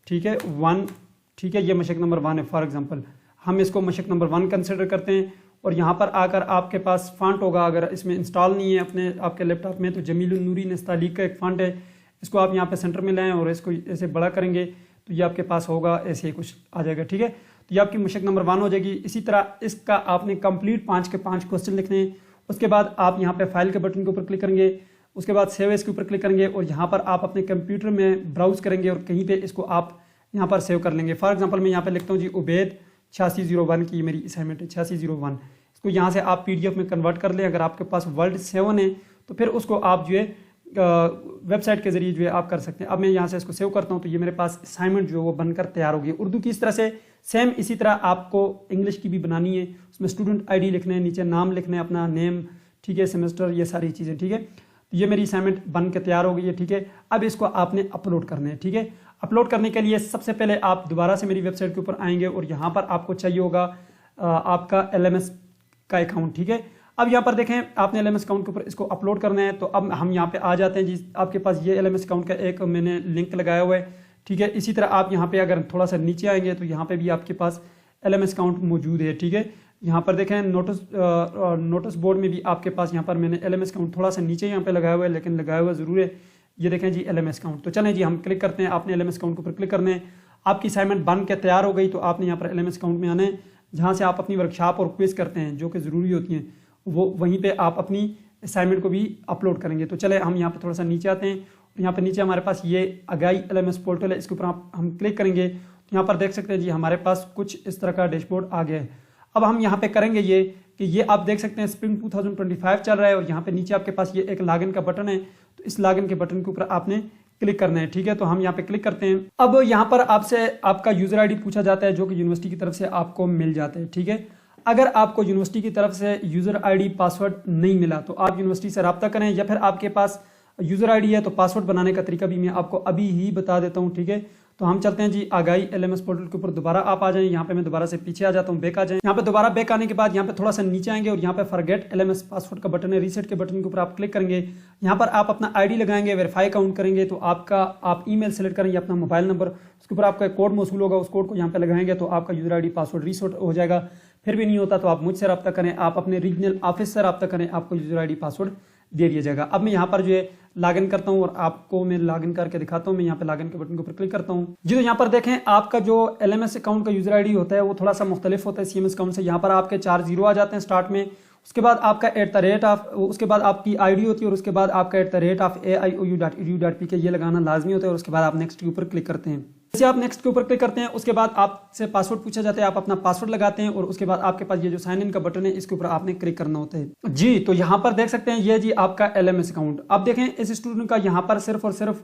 ठीक है, 1, ठीक है। ये मशक नंबर 1 है, फॉर एग्जांपल हम इसको मशक नंबर 1 कंसिडर करते हैं। और यहाँ पर आकर आपके पास फ़ॉन्ट होगा, अगर इसमें इंस्टॉल नहीं है अपने आपके लैपटॉप में, तो जमील नूरी नस्तालीक का एक फ़ॉन्ट है, इसको आप यहाँ पे सेंटर में लाएं और इसको ऐसे बड़ा करेंगे तो ये आपके पास होगा, ऐसे ही कुछ आ जाएगा, ठीक है। तो ये आपकी मशक नंबर 1 हो जाएगी। इसी तरह इसका आपने कंप्लीट 5 के 5 क्वेश्चन लिखने हैं। उसके बाद आप यहाँ पे फाइल के बटन के ऊपर क्लिक करेंगे, उसके बाद सेव एज के ऊपर क्लिक करेंगे, और यहाँ पर आप अपने कंप्यूटर में ब्राउज करेंगे और कहीं पे इसको आप यहाँ पर सेव कर लेंगे। फॉर एग्जांपल मैं यहाँ पे लिखता हूँ जी उबैद 8601 की मेरी असाइनमेंट है 8601। इसको यहाँ से आप PDF में कन्वर्ट कर लें। अगर आपके पास वर्ड 7 है तो फिर उसको आप जो है वेबसाइट के जरिए जो है आप कर सकते हैं। अब मैं यहाँ से इसको सेव करता हूँ तो ये मेरे पास असाइनमेंट जो है वो बनकर तैयार होगी। उर्दू की इस तरह से सेम इसी तरह आपको इंग्लिश की भी बनानी है। उसमें स्टूडेंट आईडी लिखना है, नीचे नाम लिखना है, अपना नेम, ठीक है, सेमेस्टर, ये सारी चीज़ें, ठीक है। तो ये मेरी असाइनमेंट बन के तैयार हो गई है, ठीक है। अब इसको आपने अपलोड करना है, ठीक है। अपलोड करने के लिए सबसे पहले आप दोबारा से मेरी वेबसाइट के ऊपर आएंगे और यहाँ पर आपको चाहिए होगा आपका LMS का अकाउंट, ठीक है। अब यहाँ पर देखें आपने LMS अकाउंट के ऊपर इसको अपलोड करना है। तो अब हम यहाँ पे आ जाते हैं जी। आपके पास ये LMS अकाउंट का एक मैंने लिंक लगाया हुआ है, ठीक है। इसी तरह आप यहाँ पे अगर थोड़ा सा नीचे आएंगे तो यहाँ पे भी आपके पास LMS अकाउंट मौजूद है, ठीक है। यहाँ पर देखें नोटिस बोर्ड में भी आपके पास यहाँ पर मैंने LMS अकाउंट थोड़ा सा नीचे यहाँ पे लगाया हुआ है, लेकिन लगाया हुआ ज़रूर है। ये देखें जी LMS अकाउंट। तो चलें जी हम क्लिक करते हैं। आपने LMS अकाउंट के ऊपर क्लिक करना है। आपकी असाइनमेंट बन के तैयार हो गई तो आपने यहाँ पर LMS अकाउंट में आना है, जहाँ से आप अपनी वर्कशॉप और क्विज करते हैं जो कि ज़रूरी होती हैं, वो वहीं पे आप अपनी असाइनमेंट को भी अपलोड करेंगे। तो चले हम यहाँ पे थोड़ा सा नीचे आते हैं। और यहाँ पे नीचे हमारे पास ये अगाई LMS पोर्टल है, इसके ऊपर हम क्लिक करेंगे तो यहाँ पर देख सकते हैं जी हमारे पास कुछ इस तरह का डैशबोर्ड आ गया है। अब हम यहाँ पे करेंगे ये कि ये आप देख सकते हैं स्प्रिंग 2025 चल रहा है, और यहाँ पे नीचे आपके पास ये एक लॉगिन का बटन है। तो इस लॉगिन के बटन के ऊपर आपने क्लिक करना है, ठीक है। तो हम यहाँ पे क्लिक करते हैं। अब यहाँ पर आपसे आपका यूजर आईडी पूछा जाता है जो कि यूनिवर्सिटी की तरफ से आपको मिल जाता है, ठीक है। अगर आपको यूनिवर्सिटी की तरफ से यूजर आईडी पासवर्ड नहीं मिला तो आप यूनिवर्सिटी से रब्ता करें, या फिर आपके पास यूजर आईडी है तो पासवर्ड बनाने का तरीका भी मैं आपको अभी ही बता देता हूँ, ठीक है। तो हम चलते हैं जी आगाई LMS पोर्टल के ऊपर। दोबारा आप आ जाएं, यहाँ पे मैं दोबारा से पीछे आ जाता हूँ, बैक आ जाएं। यहाँ पे दोबारा बैक आने के बाद यहाँ पे थोड़ा सा नीचे आएंगे और यहाँ पे फॉरगेट LMS पासवर्ड का बटन है, रीसेट के बटन के ऊपर आप क्लिक करेंगे। यहाँ पर आप अपना आईडी लगाएंगे, वेरीफाई अकाउंट करेंगे, तो आप ईमेल सेलेक्ट करेंगे, अपना मोबाइल नंबर, उसके ऊपर आपका कोड मौसूल होगा, उस कोड को यहाँ पे लगाएंगे तो आपका यूजर आईडी पासवर्ड रीसेट हो जाएगा। फिर भी नहीं होता तो आप मुझसे रब्ता करें, आप अपने रीजनल ऑफिस से रब्ता करें, आपको यूजर आईडी पासवर्ड दे दिया जाएगा। अब मैं यहाँ पर जो है लॉगिन करता हूँ और आपको मैं लॉगिन करके दिखाता हूँ। मैं यहाँ पे लॉगिन के बटन के ऊपर क्लिक करता हूँ जी। तो यहाँ पर देखें आपका जो LMS अकाउंट का यूजर आईडी होता है वो थोड़ा सा मुख्तलिफ होता है CMS अकाउंट से। यहाँ पर आपके 4 0 आ जाते हैं स्टार्ट में, उसके बाद आपका उसके बाद आपकी आईडी होती है, और उसके बाद आपका @aiou.edu.pk ये लगाना लाजमी होता है, और उसके बाद आप नेक्स्ट के ऊपर क्लिक करते हैं। जैसे आप नेक्स्ट के ऊपर क्लिक करते हैं उसके बाद आपसे पासवर्ड पूछा जाता है, आप अपना पासवर्ड लगाते हैं, और उसके बाद आपके पास ये जो साइन इन का बटन है इसके ऊपर आपने क्लिक करना होता है जी। तो यहाँ पर देख सकते हैं ये जी आपका LMS अकाउंट। अब देखें इस स्टूडेंट का यहाँ पर सिर्फ और सिर्फ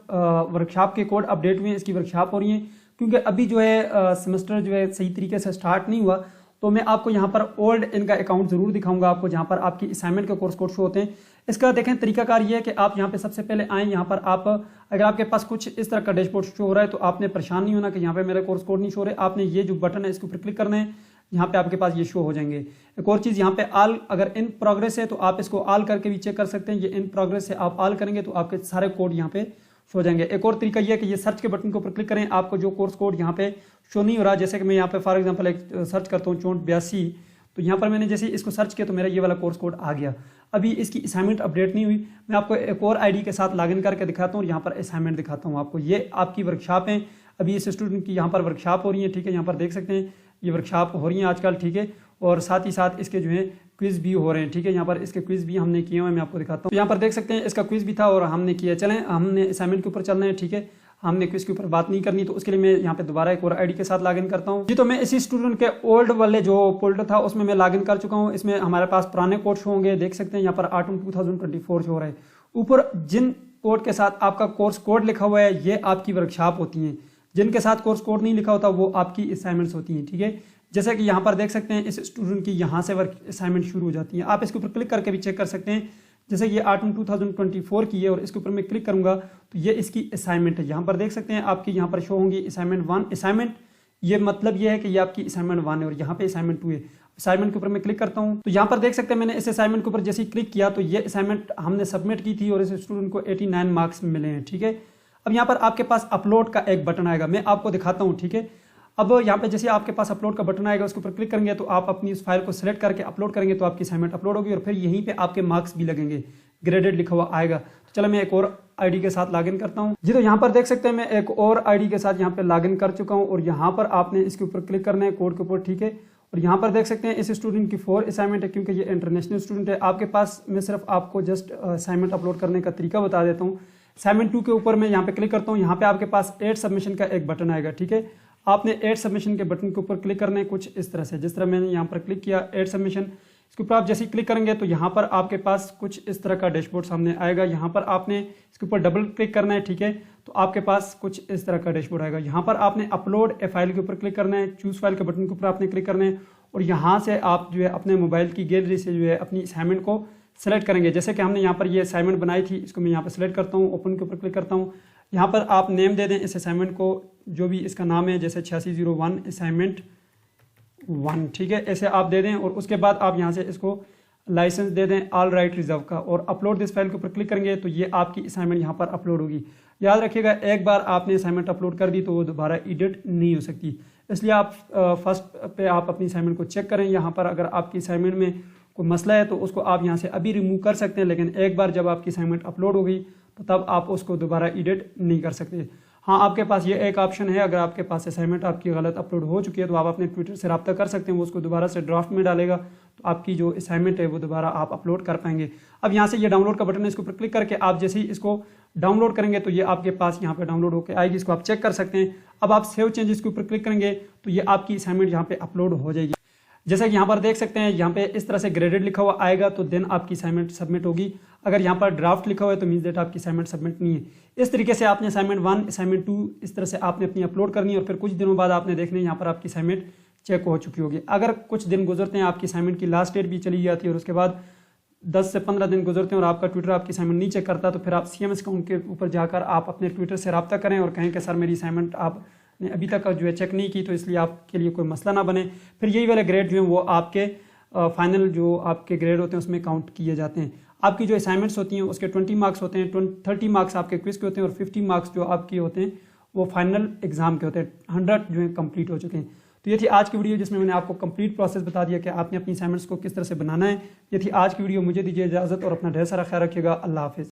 वर्कशॉप के कोड अपडेट हुए हैं, इसकी वर्कशॉप हो रही है, क्योंकि अभी जो है सेमेस्टर जो है सही तरीके से स्टार्ट नहीं हुआ। तो मैं आपको यहाँ पर ओल्ड इनका अकाउंट जरूर दिखाऊंगा आपको, जहाँ पर आपकी असाइनमेंट के कोर्स कोड शो होते हैं। इसका देखें तरीकाकार ये है कि आप यहाँ पे सबसे पहले आएँ, यहाँ पर आप अगर आपके पास कुछ इस तरह का डैशबोर्ड शो हो रहा है तो आपने परेशान नहीं होना कि यहाँ पे मेरे कोर्स कोड नहीं शो रहे। आपने ये जो बटन है इसके ऊपर क्लिक करना है, यहाँ पे आपके पास ये शो हो जाएंगे। एक और चीज़ यहाँ पे ऑल, अगर इन प्रोग्रेस है तो आप इसको ऑल करके भी चेक कर सकते हैं। ये इन प्रोग्रेस से आप ऑल करेंगे तो आपके सारे कोड यहाँ पे शो हो जाएंगे। एक और तरीका ये है कि ये सर्च के बटन के ऊपर क्लिक करें, आपको जो कोर्स कोड यहाँ पे शो नहीं हो रहा, जैसे कि मैं यहाँ पे फॉर एग्जाम्पल एक सर्च करता हूँ 6482, तो यहाँ पर मैंने जैसे इसको सर्च किया तो मेरा ये वाला कोर्स कोड आ गया। अभी इसकी असाइनमेंट अपडेट नहीं हुई, मैं आपको एक और आईडी के साथ लॉगिन करके दिखाता हूँ और यहाँ पर असाइनमेंट दिखाता हूँ आपको। ये आपकी वर्कशॉप है, अभी इस स्टूडेंट की यहाँ पर वर्कशॉप हो रही है, ठीक है। यहाँ पर देख सकते हैं ये वर्कशॉप हो रही है आजकल, ठीक है। और साथ ही साथ इसके जो है क्विज भी हो रहे हैं, ठीक है। यहाँ पर इसके क्विज भी हमने किए हुए हैं, मैं आपको दिखाता हूँ। तो यहाँ पर देख सकते हैं इसका क्विज भी था और हमने किया। चलें हमने असाइनमेंट के ऊपर चलना है, ठीक है। हमने क्विज के ऊपर बात नहीं करनी, तो उसके लिए मैं यहाँ पे दोबारा एक और आईडी के साथ लॉगिन करता हूँ जी। तो मैं इसी स्टूडेंट के ओल्ड वाले जो पोर्टल था उसमें मैं लॉगिन कर चुका हूँ। इसमें हमारे पास पुराने कोड शो होंगे, देख सकते हैं यहाँ पर ऑटम 2024 शो हो रहा है। ऊपर जिन कोड के साथ आपका कोर्स कोड लिखा हुआ है ये आपकी वर्कशॉप होती हैं, जिनके साथ कोर्स कोड नहीं लिखा होता वो आपकी असाइनमेंट्स होती हैं, ठीक है। जैसे कि यहाँ पर देख सकते हैं इस स्टूडेंट की यहाँ से वर्क असाइनमेंट शुरू हो जाती है। आप इसके ऊपर क्लिक करके भी चेक कर सकते हैं। जैसे कि ये ऑटम 2024 की है और इसके ऊपर मैं क्लिक करूंगा तो ये इसकी असाइनमेंट है। यहाँ पर देख सकते हैं आपकी यहाँ पर शो होंगी असाइनमेंट 1। असाइनमेंट ये मतलब ये है कि ये आपकी असाइनमेंट 1 है और यहाँ पे असाइनमेंट 2 है। असाइनमेंट के ऊपर मैं क्लिक करता हूँ तो यहाँ पर देख सकते हैं मैंने इस असाइनमेंट के ऊपर जैसे ही क्लिक किया तो ये असाइनमेंट हमने सबमिट की थी और इस स्टूडेंट को 89 मार्क्स मिले हैं, ठीक है। अब यहाँ पर आपके पास अपलोड का एक बटन आएगा, मैं आपको दिखाता हूँ, ठीक है। अब यहाँ पे जैसे आपके पास अपलोड का बटन आएगा उसके ऊपर क्लिक करेंगे तो आप अपनी उस फाइल को सिलेक्ट करके अपलोड करेंगे तो आपकी असाइनमेंट अपलोड होगी और फिर यहीं पे आपके मार्क्स भी लगेंगे, ग्रेडेड लिखा हुआ आएगा। तो चलो मैं एक और आईडी के साथ लॉगिन करता हूँ जी। तो यहाँ पर देख सकते हैं मैं एक और आईडी के साथ यहाँ पे लॉगिन कर चुका हूँ और यहाँ पर आपने इसके ऊपर क्लिक करना है कोड के ऊपर, ठीक है। और यहाँ पर देख सकते हैं इस स्टूडेंट की 4 असाइनमेंट है क्योंकि ये इंटरनेशनल स्टूडेंट है। आपके पास मैं सिर्फ आपको जस्ट असाइनमेंट अपलोड करने का तरीका बता देता हूँ। असाइनमेंट 2 के ऊपर मैं यहाँ पे क्लिक करता हूँ, यहाँ पे आपके पास 8 सबमिशन का एक बटन आएगा, ठीक है। आपने 8 सबमिशन के बटन के ऊपर क्लिक करना है कुछ इस तरह से, जिस तरह मैंने यहाँ पर क्लिक किया 8 सबमिशन। इसके ऊपर आप जैसे ही क्लिक करेंगे तो यहाँ पर आपके पास कुछ इस तरह का डैशबोर्ड सामने आएगा। यहाँ पर आपने इसके ऊपर डबल क्लिक करना है, ठीक है। तो आपके पास कुछ इस तरह का डैशबोर्ड आएगा। यहाँ पर आपने अपलोड ए फाइल के ऊपर क्लिक करना है, चूज फाइल के बटन के ऊपर आपने क्लिक करना है और यहाँ से आप जो है अपने मोबाइल की गैलरी से जो है अपनी असाइनमेंट को सेलेक्ट करेंगे। जैसे कि हमने यहाँ पर ये असाइनमेंट बनाई थी, इसको मैं यहाँ पर सेलेक्ट करता हूँ, ओपन के ऊपर क्लिक करता हूँ। यहाँ पर आप नेम दे दें इस असाइनमेंट को, जो भी इसका नाम है, जैसे 8601 असाइनमेंट 1, ठीक है, ऐसे आप दे दें। और उसके बाद आप यहाँ से इसको लाइसेंस दे दें ऑल राइट रिजर्व का और अपलोड दिस फाइल के ऊपर क्लिक करेंगे तो ये आपकी असाइनमेंट यहाँ पर अपलोड होगी। याद रखिएगा एक बार आपने असाइनमेंट अपलोड कर दी तो वो दोबारा एडिट नहीं हो सकती, इसलिए आप फर्स्ट पे आप अपनी असाइनमेंट को चेक करें। यहाँ पर अगर आपकी असाइनमेंट में कोई मसला है तो उसको आप यहाँ से अभी रिमूव कर सकते हैं, लेकिन एक बार जब आपकी असाइनमेंट अपलोड हो गई तो तब आप उसको दोबारा एडिट नहीं कर सकते। हाँ, आपके पास ये एक ऑप्शन है, अगर आपके पास असाइनमेंट आपकी गलत अपलोड हो चुकी है तो आप अपने ट्विटर से रब्ता कर सकते हैं, वो उसको दोबारा से ड्राफ्ट में डालेगा तो आपकी जो असाइनमेंट है वो दोबारा आप अपलोड कर पाएंगे। अब यहाँ से ये डाउनलोड का बटन है, इसके ऊपर क्लिक करके आप जैसे ही इसको डाउनलोड करेंगे तो ये आपके पास यहाँ पे डाउनलोड होकर आएगी, इसको आप चेक कर सकते हैं। अब आप सेव चेंजेस के ऊपर क्लिक करेंगे तो ये आपकी असाइनमेंट यहाँ पे अपलोड हो जाएगी। जैसा कि यहाँ पर देख सकते हैं यहाँ पे इस तरह से ग्रेडेड लिखा हुआ आएगा तो देन आपकी असाइनमेंट सबमिट होगी। अगर यहाँ पर ड्राफ्ट लिखा हुआ है तो मीन्स दैट आपकी असाइनमेंट सबमिट नहीं है। इस तरीके से आपने असाइनमेंट 1 असाइनमेंट 2 इस तरह से आपने अपनी अपलोड करनी है और फिर कुछ दिनों बाद आपने देखना है यहाँ पर आपकी असाइनमेंट चेक हो चुकी होगी। अगर कुछ दिन गुजरते हैं आपकी असाइनमेंट की लास्ट डेट भी चली जाती है और उसके बाद 10 से 15 दिन गुजरते हैं और आपका ट्विटर आपकी असाइनमेंट नहीं चेक करता तो फिर आप CMS अकाउंट के ऊपर जाकर आप अपने ट्विटर से रब्ता करें और कहें कि सर मेरी असाइनमेंट आपने अभी तक जो है चेक नहीं की तो इसलिए आपके लिए कोई मसला ना बने। फिर यही वाले ग्रेड जो हैं वो आपके फाइनल जो आपके ग्रेड होते हैं उसमें काउंट किए जाते हैं। आपकी जो असाइनमेंट्स होती हैं उसके 20 मार्क्स होते हैं, 30 मार्क्स आपके क्विज के होते हैं और 50 मार्क्स जो आपके होते हैं वो फाइनल एग्जाम के होते हैं। 100 जो है कंप्लीट हो चुके हैं। तो ये थी आज की वीडियो जिसमें मैंने आपको कंप्लीट प्रोसेस बता दिया कि आपने अपनी असाइनमेंट्स को किस तरह से बनाना है। ये थी आज की वीडियो, मुझे दीजिए इजाज़त और अपना ढेर सारा ख्याल रखिएगा। अल्लाह हाफिज़।